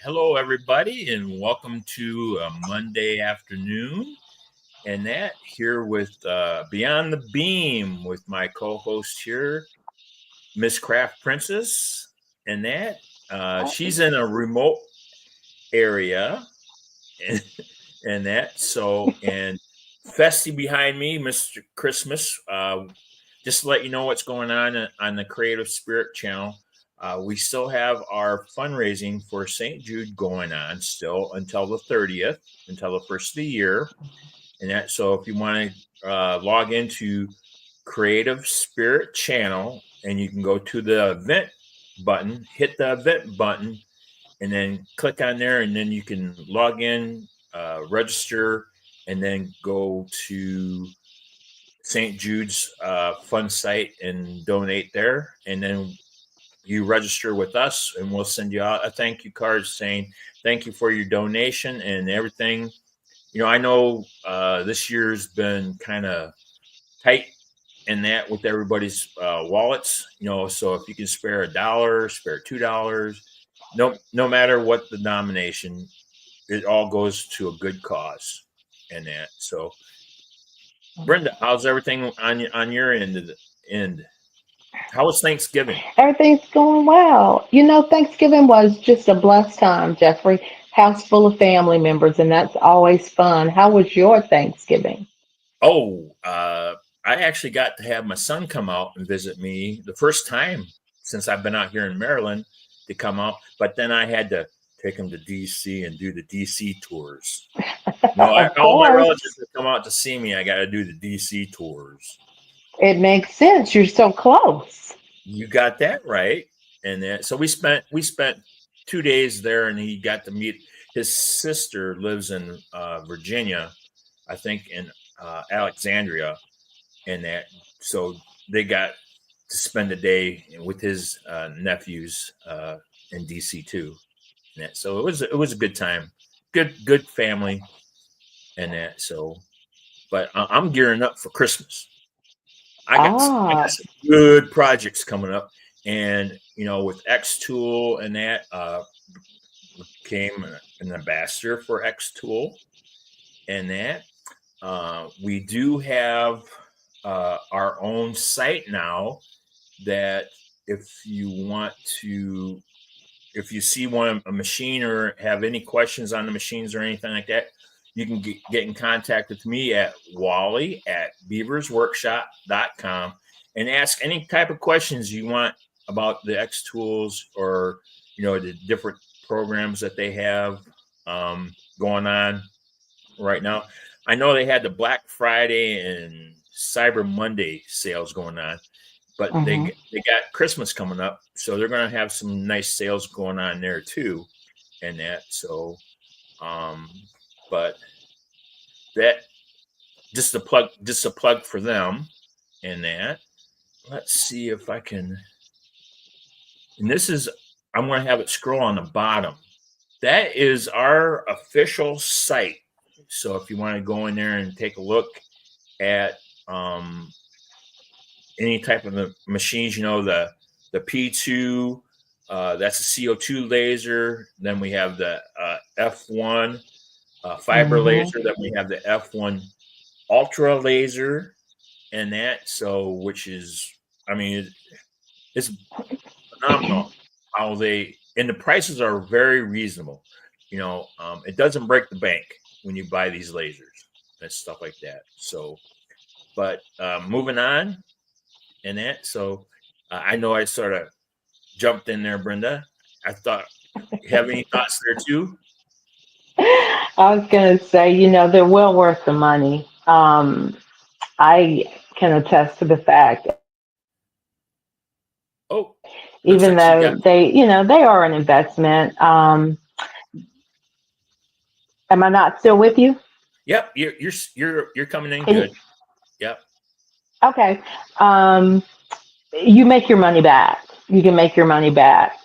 Hello, everybody, and welcome to a Monday afternoon. And that here with Beyond the Beam with my co-host here, Miss Craft Princess. And that she's in a remote area, and, and that so and Festy behind me, Mr. Christmas. Just to let you know what's going on the Creative Spirit channel. We still have our fundraising for St. Jude going on still until the 30th, until the first of the year. And that so if you want to log into Creative Spirit channel and you can go to the event button, hit the event button, and then click on there, and then you can log in, register, and then go to St. Jude's fund site and donate there. And then you register with us, and we'll send you out a thank you card saying thank you for your donation and everything. I know this year's been kind of tight in that with everybody's wallets. So if you can spare $1, spare $2, no matter what the denomination, it all goes to a good cause. And that so. Brenda, how's everything on your end? How was Thanksgiving? Everything's going well. Thanksgiving was just a blessed time, Jeffrey. House full of family members, and that's always fun. How was your Thanksgiving? Oh, I actually got to have my son come out and visit me the first time since I've been out here in Maryland to come out. But then I had to take him to DC and do the DC tours. Of All my course, relatives that come out to see me, I got to do the DC tours. it makes sense. You're so close. You got that right. And then, so we spent 2 days there, and he got to meet his sister lives in Virginia, I think in Alexandria, and that so they got to spend a day with his nephews in DC too. And that so it was a good time, good family, and that so. But I'm gearing up for Christmas. I got Ah, some good projects coming up, and with X Tool and that became an ambassador for X Tool, and that we do have our own site now. That if you want to, if you see a machine or have any questions on the machines or anything like that, you can get in contact with me at Wally at beaversworkshop.com and ask any type of questions you want about the X tools or the different programs that they have going on right now. I know they had the Black Friday and Cyber Monday sales going on, but they hmm they got Christmas coming up, so they're going to have some nice sales going on there too, and that so. Um, but that just a plug for them, and that. Let's see if I can. And this is I'm going to have it scroll on the bottom. That is our official site. So if you want to go in there and take a look at any type of the machines, the P2, that's a CO2 laser. Then we have the F1 fiber hmm laser. Then we have the F1 ultra laser, and that which is, I mean, it's phenomenal how they and the prices are very reasonable. It doesn't break the bank when you buy these lasers and stuff like that. So, but moving on, and that so I know I sort of jumped in there, Brenda. I thought, have any thoughts there too? I was going to say, they're well worth the money. I can attest to the fact, Oh, looks even like she though got. they are an investment. Am I not still with you? Yep, you're coming in Can you? good. Yep. Okay. Um, you make your money back. You can make your money back.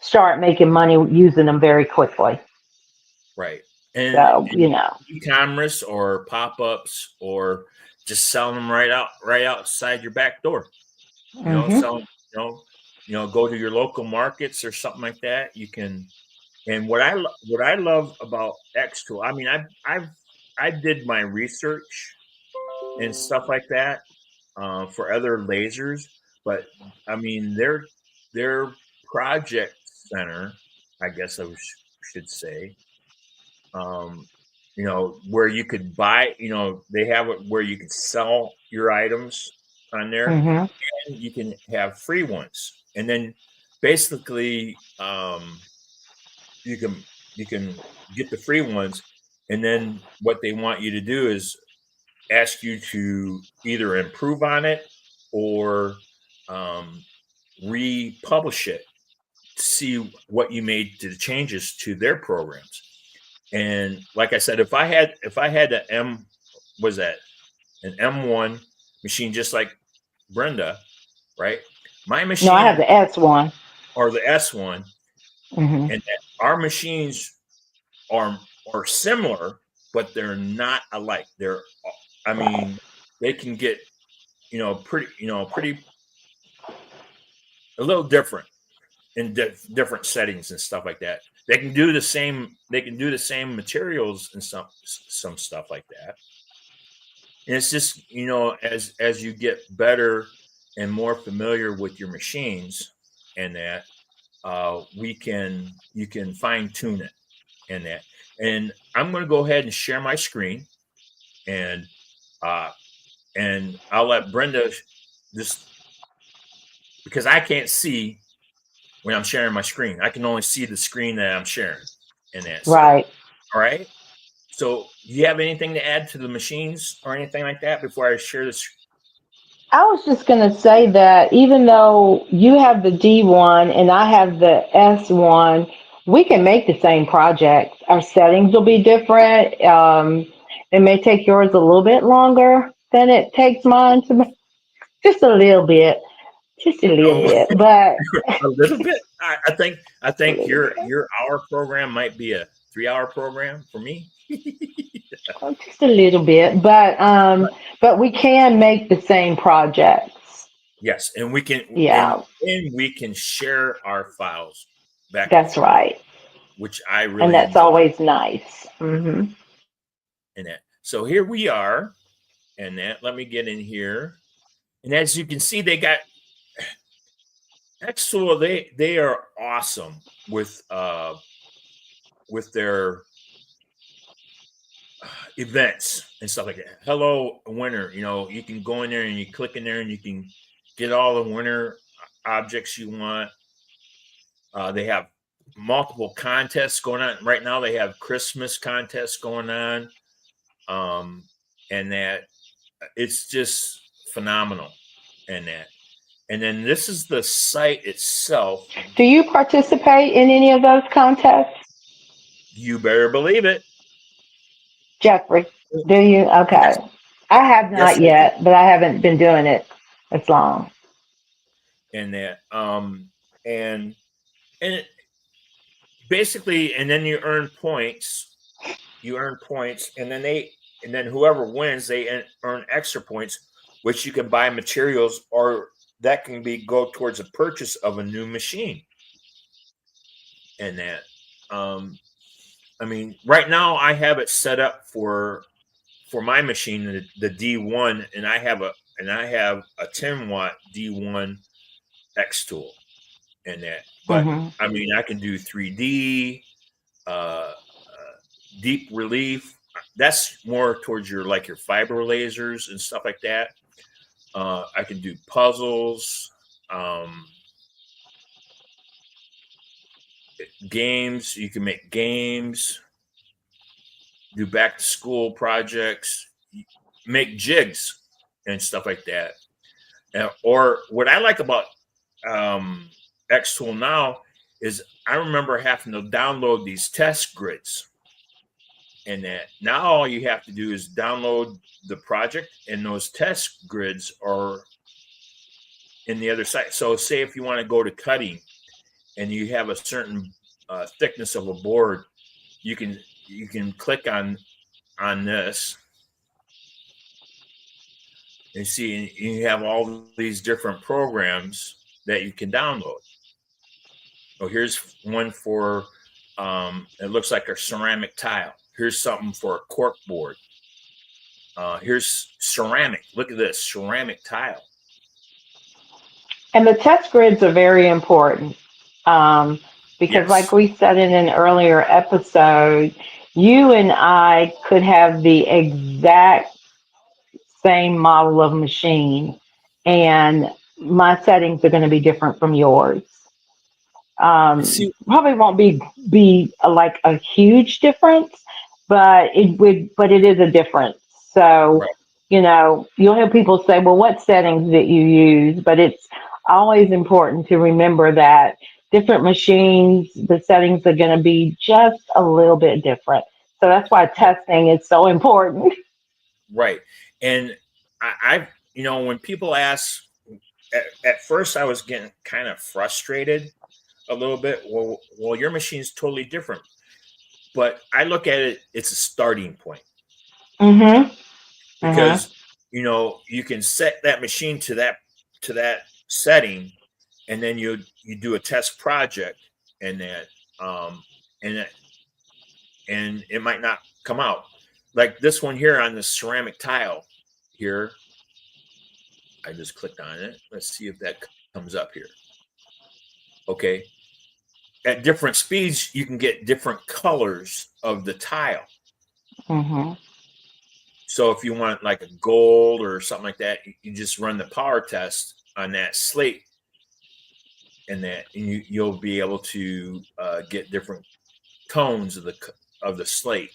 Start making money using them very quickly. Right. And So. e-commerce or pop-ups or just selling them right outside your back door. Hmm Selling, go to your local markets or something like that. You can, And what I love about X tool, I mean, I did my research and stuff like that for other lasers, but I mean their project center, I guess should say, you know, where you could buy, you know, they have it where you could sell your items on there, Mm-hmm. and you can have free ones, and then basically you can you can get the free ones, and then what they want you to do is ask you to either improve on it or um, republish it to see what you made to the changes to their programs. And like I said, if I had a was that an M1 machine just like Brenda, right? My No, I have machine the S1. or the S1, Mm-hmm. and that our machines are similar, but they're not alike. They're, I Right. mean, they can get, pretty a little different in different settings and stuff like that. They can do the same. They can do the same materials and some stuff like that. And it's just, as you get better and more familiar with your machines and that, you can fine tune it and that. And I'm going to go ahead and share my screen, and uh, I'll let Brenda just, because I can't see when I'm sharing my screen. I can only see the screen that I'm sharing and that. So, Right. all right. So, do you have anything to add to the machines or anything like that before I share this? I was just going to say that even though you have the D1 and I have the S1, we can make the same project. Our settings will be different. It may take yours a little bit longer than it takes mine to make, just a little bit, just a little Oh, bit, but a little bit. I a think little bit, your hour program might be a 3 hour program for me. just a little bit. But we can make the same projects. Yes, and Yeah, we can share our files back and that's forth, right, which I and really that's enjoy always nice. Hmm. in that. So here we are, and that, let me get in here. And as you can see, they got Exoil. They are awesome with their events and stuff like that. Hello, winter. You know, you can go in there and you click in there and you can get all the winter objects you want. They have multiple contests going on right now. They have Christmas contests going on, um, and that it's just phenomenal. And that, and then this is the site itself. Do you participate in any of those contests, You better believe it. Jeffrey? Do you? Yes, Okay. I have yes, not I do. yet, but I haven't been doing it as long. And that, and and it, basically, and then you earn points. You earn points, and then whoever wins, they earn extra points, which you can buy materials, or that can be go towards the purchase of a new machine. And that, um, I mean, right now I have it set up for my machine, the D1, and I have a 10-watt D1 X tool in that. But Hmm. I mean, I can do 3D, uh, deep relief. That's more towards your fiber lasers and stuff like that. I can do puzzles, um, games. You can make games, do back to school projects, make jigs and stuff like that. Or what I like about um, X Tool now is I remember having to download these test grids, and that now all you have to do is download the project, and those test grids are in the other side. So, say if you want to go to cutting, and you have a certain thickness of a board, you can click on this and see, and you have all these different programs that you can download. So here's one for It looks like a ceramic tile. Here's something for a cork board. Here's ceramic. Look at this ceramic tile. And the test grids are very important because, like Yes. we said in an earlier episode, you and I could have the exact same model of machine, and my settings are going to be different from yours. See, Probably won't be like a huge difference, but it is a difference. So, right, you'll hear people say, "Well, what settings that you use?" But it's always important to remember that different machines, the settings are going to be just a little bit different. So that's why testing is so important. right. And when people ask, at first I was getting kind of frustrated a little bit. Well, your machine's totally different. But I look at it, it's a starting point Mhm. Mhm. because you can set that machine to that setting, and then you do a test project, and that um and that, and it might not come out like this one here on the ceramic tile here. I just clicked on it. Let's see if that comes up here. Okay, at different speeds you can get different colors of the tile. Mhm. So if you want like a gold or something like that, you just run the power test on that slate, and you'll be able to get different tones of the slate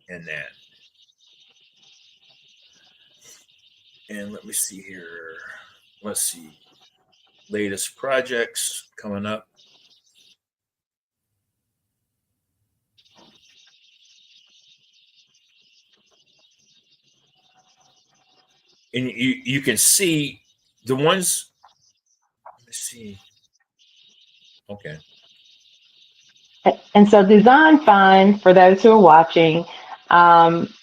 and that. And let me see here. Let's see. Latest projects coming up. And you can see the ones. Let me see. Okay. And so Design Find, for those who are watching,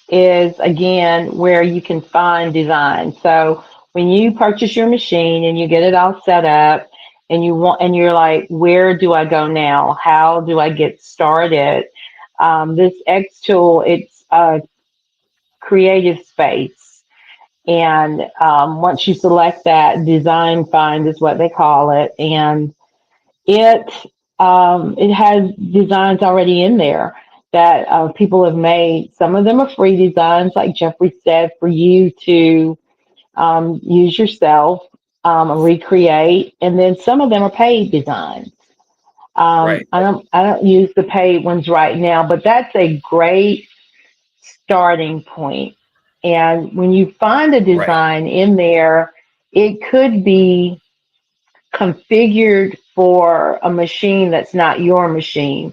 is again where you can find design. So when you purchase your machine and you get it all set up and you're like, where do I go now? How do I get started? This X tool, it's a creative space. And once you select that, Design Find is what they call it. And it it has designs already in there that people have made. Some of them are free designs, like Jeffrey said, for you to use yourself, recreate, and then some of them are paid designs. Right. I don't use the paid ones right now, but that's a great starting point. And when you find a Right. design in there, it could be configured for a machine that's not your machine.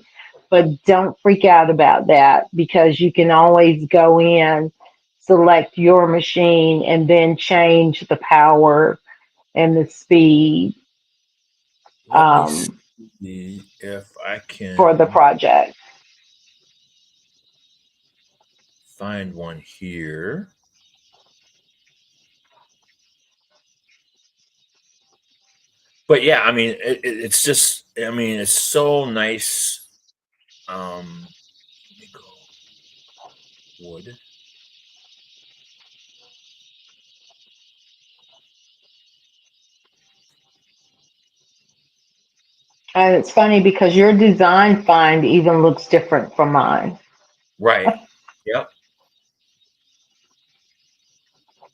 But don't freak out about that because you can always go in, select your machine, and then change the power and the speed Let me see if I for the can project. find one here. But yeah, I mean, it's just, I mean, it's so nice. Let me go wood. And it's funny because your design find even looks different from mine. Right. Yep.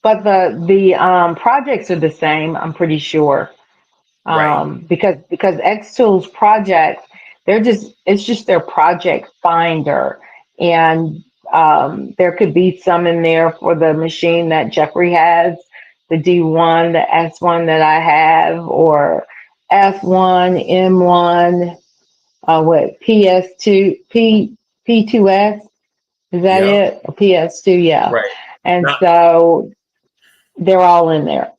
But the projects are the same, I'm pretty sure. Right. Because Xtools projects, it's just their project finder, and there could be some in there for the machine that Jeffrey has, the D1, the S1 that I have, or F1, M1, what PS2, P2S, is that Yep. it? Or PS2, yeah. Right. And Now, so they're all in there.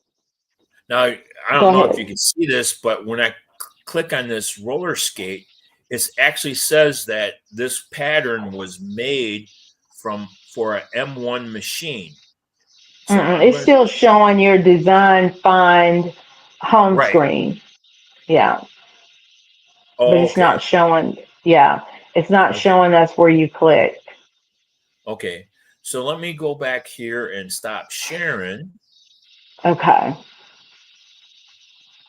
now I Go don't know if you ahead. can see this, but when I click on this roller skate, it actually says that this pattern was made for an M1 machine. So I'm It's going to, still showing your design find home right. screen. Yeah, but Oh, it's not okay. showing. Yeah. It's not Okay. showing us where you click. Okay. So let me go back here and stop sharing. Okay.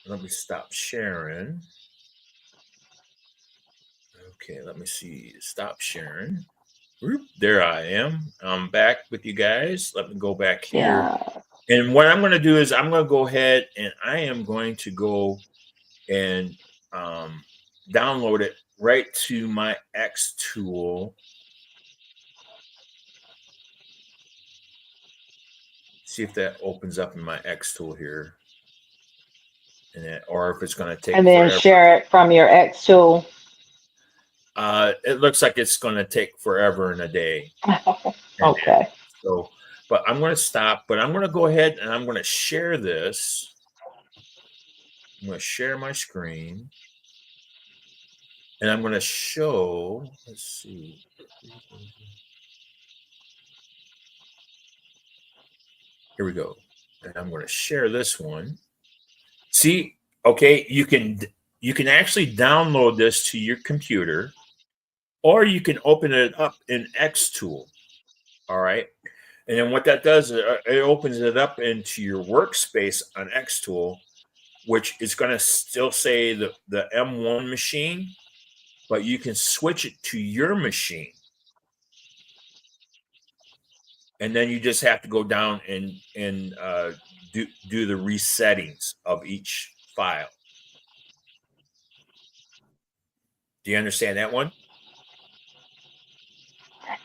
Let me stop sharing. Okay, let me see. Stop sharing. There I am. I'm back with you guys. Let me go back here. Yeah. And what I'm going to do is I'm going to go ahead and I am going to go and download it right to my X tool. See if that opens up in my X tool here. Or if it's going to take And then forever. share it from your X tool. It looks like it's going to take forever and a day. Okay. So, but I'm going to stop. But I'm going to go ahead and I'm going to share this. I'm going to share my screen, and I'm going to show. Let's see. Here we go. And I'm going to share this one. See, okay, you can actually download this to your computer, or you can open it up in Xtool. All right. And then what that does is it opens it up into your workspace on Xtool, which is going to still say the M1 machine, but you can switch it to your machine. And then you just have to go down and do the resettings of each file. Do you understand that one?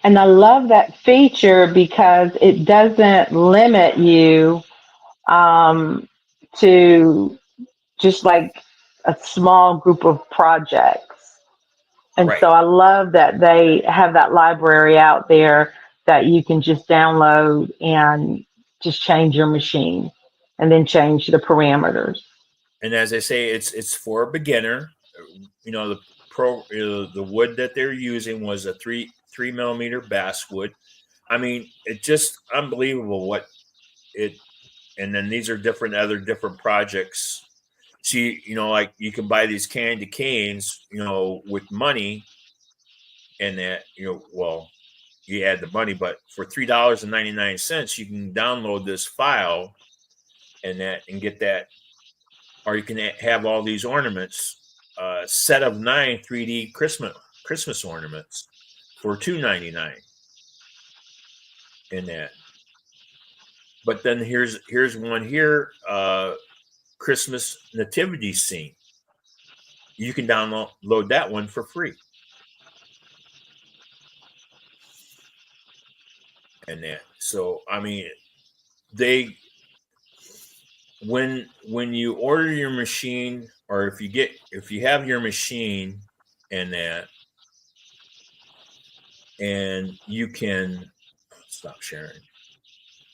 And I love that feature because it doesn't limit you to just like a small group of projects. And Right. so I love that they have that library out there that you can just download and just change your machine and then change the parameters. And as I say, it's for a beginner. You know, the wood that they're using was a 3 millimeter basswood. I mean, it's just unbelievable what it. And then these are different projects. See, like you can buy these candy canes, with money, and that, well, you add the money, but for $3.99, you can download this file and get that, or you can have all these ornaments, set of 9 3D Christmas ornaments for $2.99 in that. But then here's one here, Christmas nativity scene. You can download that one for free. And that. So I mean, they when you order your machine, or if you have your machine and that, and you can stop sharing.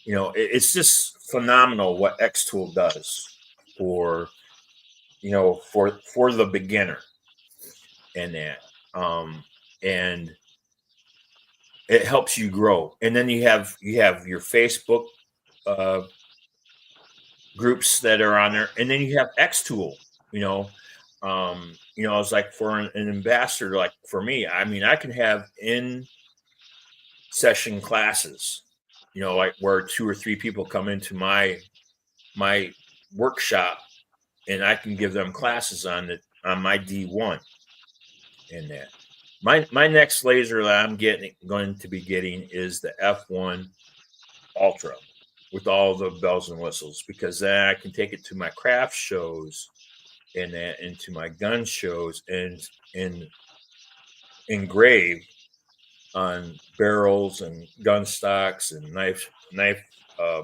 It's just phenomenal what Xtool does for for the beginner and that, and it helps you grow. And then you have your Facebook groups that are on there, and then you have Xtool. It's like for an ambassador, like for me. I mean, I can have in session classes. Like where 2 or 3 people come into my workshop, and I can give them classes on my D1 and that. My next laser that I'm going to be getting is the F1 Ultra with all the bells and whistles, because then I can take it to my craft shows and that, into my gun shows, and engrave on barrels and gun stocks and knife uh,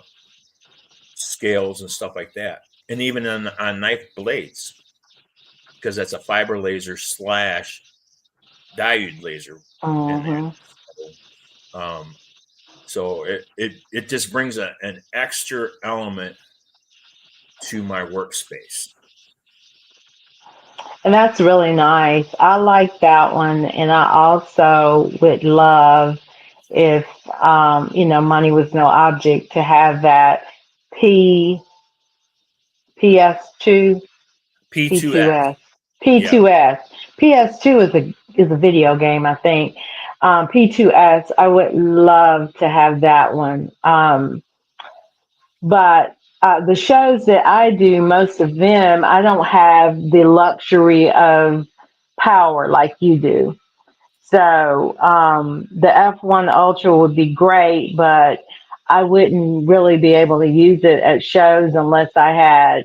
scales and stuff like that, and even on knife blades, because that's a fiber laser / diode laser in there. So it just brings an extra element to my workspace. And that's really nice. I like that one. And I also would love if, money was no object to have that P, PS2, P2F. P2S, Yeah. P2S. PS2 is a is a video game, I think. P2S, I would love to have that one. But the shows that I do, most of them, I don't have the luxury of power like you do. So the F1 Ultra would be great, but I wouldn't really be able to use it at shows unless I had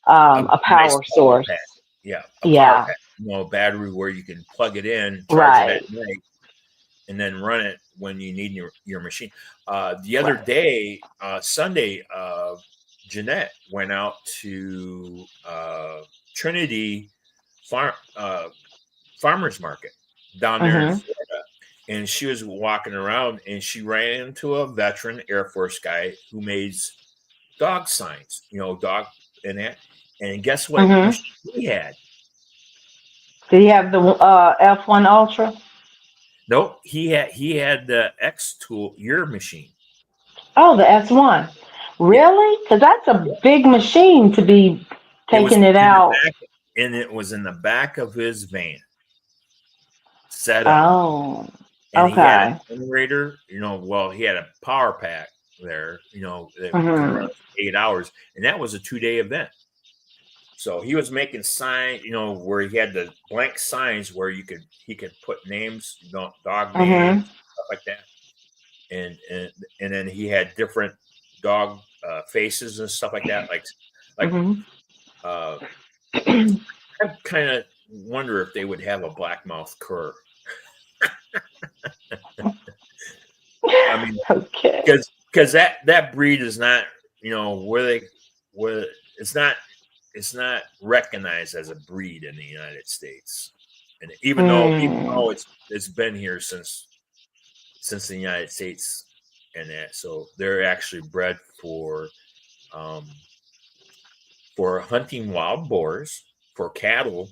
A a nice power power source. pack. Yeah, a power Yeah, pack. A battery where you can plug it in, charge it right, at night, and then run it when you need your machine. The other right. day, Sunday, Jeanette went out to Trinity Farm Farmers Market down there in Hmm. Florida, and she was walking around and she ran into a veteran Air Force guy who makes dog signs, dog and that. And guess what Hmm. machine he had? Did you have the F1 Ultra? Nope, he had the X tool, your machine. Oh, the S1. Yeah, Really? Because that's a yeah. big machine to be It was taking it in the out. back, and it was in the back of his van set up, Oh, and he had a okay. generator. Well, he had a power pack there. That could run Hmm. 8 hours, and that was a 2-day event. So he was making signs, where he had the blank signs where he could put names, dog names, Hmm. stuff like that, and then he had different dog faces and stuff like that. Like Hmm. uh, I kind of wonder if they would have a black mouth cur. I mean, Okay. because that breed is not, where it's not recognized as a breed in the United States, and even though Mm. it's been here since the United States and that, so they're actually bred um, for hunting wild boars, for cattle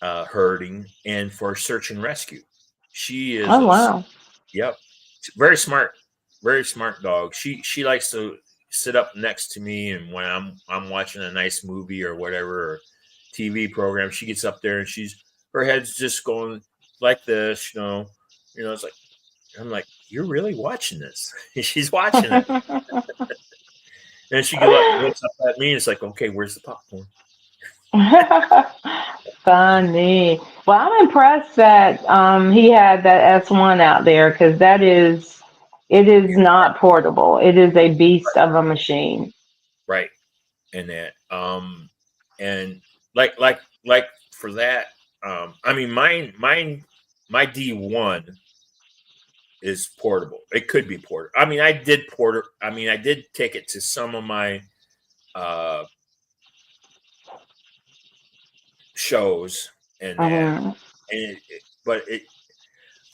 herding, and for search and rescue. She is Oh, wow. yep, very smart dog. She likes to sit up next to me, and when I'm watching a nice movie or whatever, or TV program, she gets up there and her head's just going like this, It's like I'm like, you're really watching this. She's watching it, and she looks up at me. And it's like, okay, where's the popcorn? Funny. Well, I'm impressed that he had that S1 out there because it is Yeah, not portable. It is a beast of a machine. right. And that, and like for that, I mean, my D1 is portable. It could be portable. I mean, I did take it to some of my uh shows and that, Hmm. but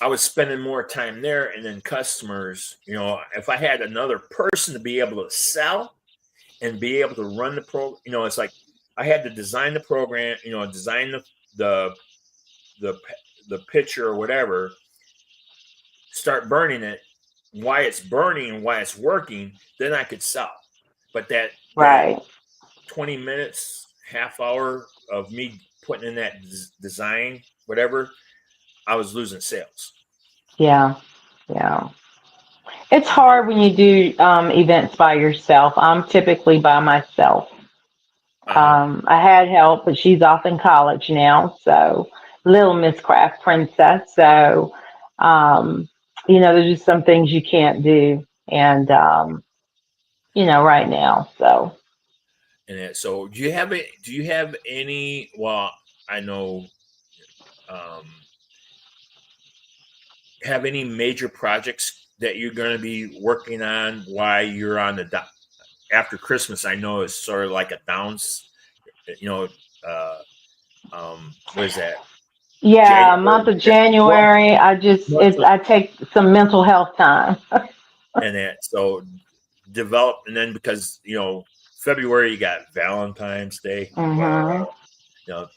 I was spending more time there, and then customers. If I had another person to be able to sell and be able to run the it's like I had to design the program, design the the the picture or whatever, start burning it, why it's burning and why it's working, then I could sell. But that Right. 20 minutes, half hour of me putting in that design, whatever, I was losing sales. Yeah. Yeah. It's And then, hard when you do events by yourself. I'm typically by myself. uh-huh. I had help, but she's off in college now. So, little Miss Craft Princess. So, um, there's just some things you can't do. And, right now. So, And then, so do you have any, well, I know, um, have any major projects that you're going to be working on while you're on after Christmas? I know it's sort of like a downs, you know, uh, what is that? yeah, month January, of well, January, month of, I take some mental health time. and that, so develop, and then because, February you got Valentine's Day, Hmm. you know,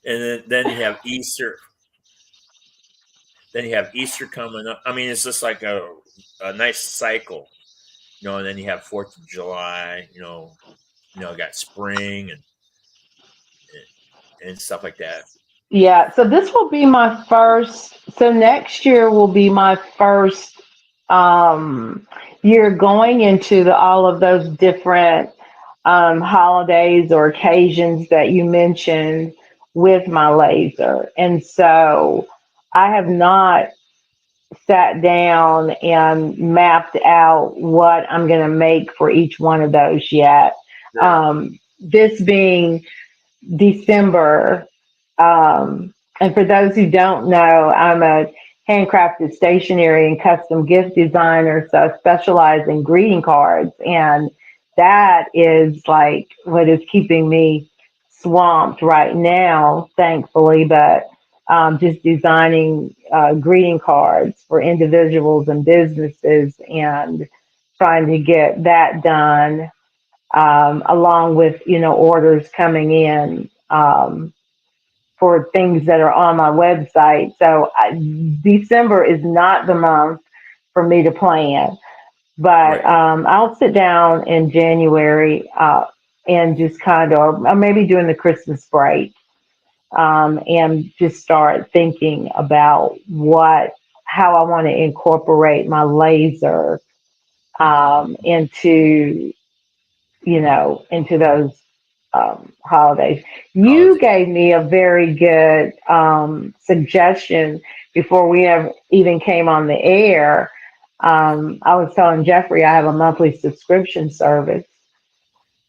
and then you have Easter. Then you have Easter coming up. I mean, it's just like a nice cycle, and then you have 4th of July. Got spring, and stuff like that. Yeah, so this will be my first. So next year will be my first um, year going into all of those different holidays or occasions that you mentioned with my laser. And so I have not sat down and mapped out what I'm going to make for each one of those yet. Sure. This being December. And for those who don't know, I'm a handcrafted stationery and custom gift designer, so I specialize in greeting cards. And that is like what is keeping me swamped right now, thankfully. But just designing greeting cards for individuals and businesses and trying to get that done along with orders coming in for things that are on my website. So December is not the month for me to plan, but Right. I'll sit down in January and just kind of maybe doing the Christmas break and just start thinking about how I want to incorporate my laser into into those holidays. You Holiday. gave me a very good suggestion before we have even came on the air. I was telling Jeffrey I have a monthly subscription service,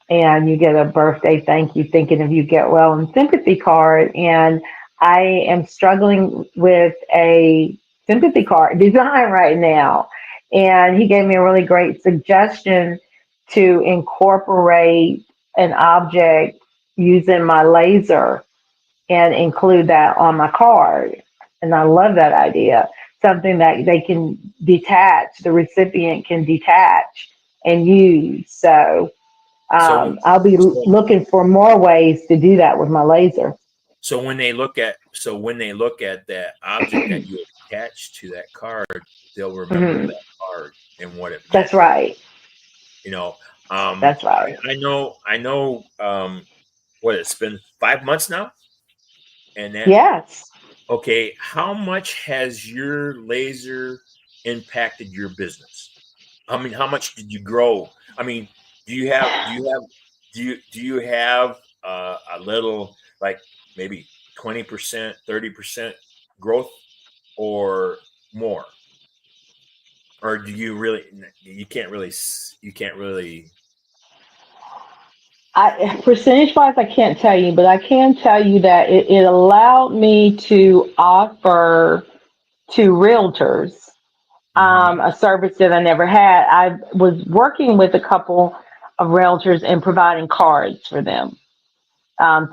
and you get a birthday thank you, thinking of you, get well, and sympathy card. And I am struggling with a sympathy card design right now. And he gave me a really great suggestion to incorporate an object using my laser and include that on my card. And I love that idea. Something that they can detach, the recipient can detach and use. So So, I'll be so, looking for more ways to do that with my laser. so when they look at that object that you attach to that card, they'll remember Hmm. that card and what it meant. That's right. You know, That's right. I know. What it's been 5 months now, and that Yes. okay. How much has your laser impacted your business? I mean, how much did you grow? I mean, do you have a little like maybe 20%, 30% growth or more? Or do you really you can't really Percentage wise, I can't tell you, but I can tell you that it allowed me to offer to realtors Mhm. a service that I never had. I was working with a couple of realtors and providing cards for them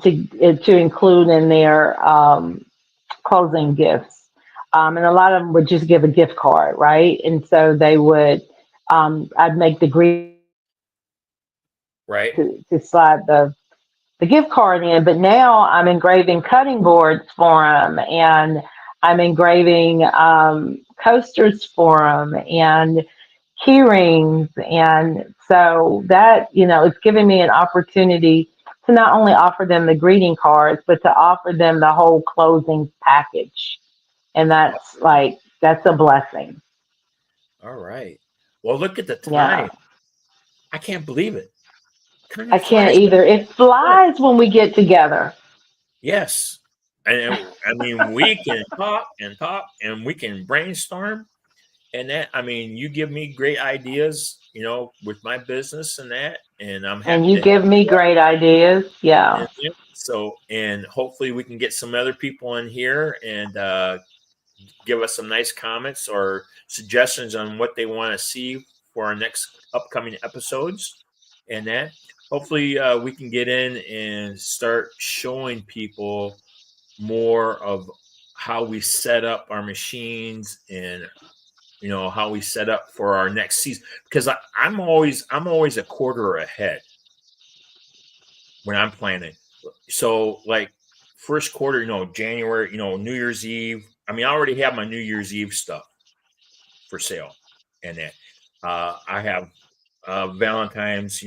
to include in their closing gifts. And a lot of them would just give a gift card, right? And so they would, I'd make the greeting right? to slide the gift card in. But now I'm engraving cutting boards for them, and I'm engraving coasters for them, and key rings. And so that, it's giving me an opportunity to not only offer them the greeting cards, but to offer them the whole closing package. And that's a blessing. All right. Well, look at the Yeah. time. I can't believe it. Time I can't flies. either. It flies when we get together. Yes. And I mean, we can talk and we can brainstorm. And that, I mean, you give me great ideas, with my business and that. And I'm And happy you to help give me you out. great ideas. Yeah. And so, and hopefully we can get some other people in here and give us some nice comments or suggestions on what they want to see for our next upcoming episodes. And that hopefully we can get in and start showing people more of how we set up our machines and how we set up for our next season because I'm always a quarter ahead when I'm planning. So like first quarter, January, New Year's Eve. I mean, I already have my New Year's Eve stuff for sale, and that I have Valentine's.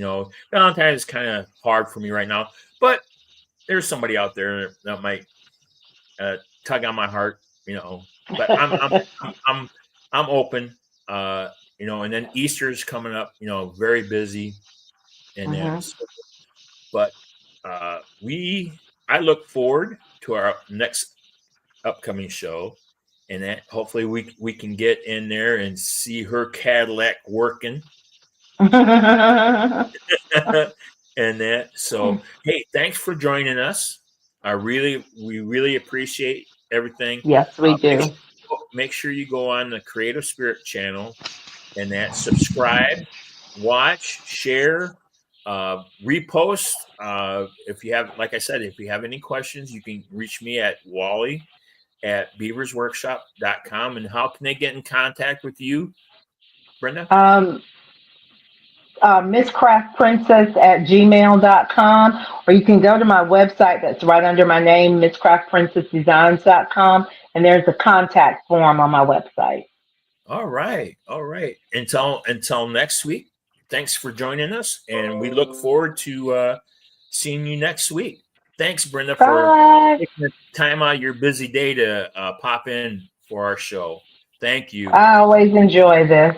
Valentine's is kind of hard for me right now, but there's somebody out there that might tug on my heart, but I'm open, and then Easter's coming up, very busy and that. Mhm. So, but I look forward to our next upcoming show, and that hopefully we can get in there and see her Cadillac working. And that. So, hey, thanks for joining us. We really appreciate everything. Yes, we Make, do. make sure you go on the Creative Spirit channel and that subscribe, watch, share, repost. If you have, like I said, if you have any questions, you can reach me at wally@beaversworkshop.com. And how can they get in contact with you, Brenda? MissCraftPrincess@gmail.com, or you can go to my website that's right under my name, MissCraftPrincessDesigns.com, and there's a contact form on my website. All right. All right. Until next week, thanks for joining us, and we look forward to seeing you next week. Thanks, Brenda, for Bye. taking the time out of your busy day to pop in for our show. Thank you. I always enjoy this.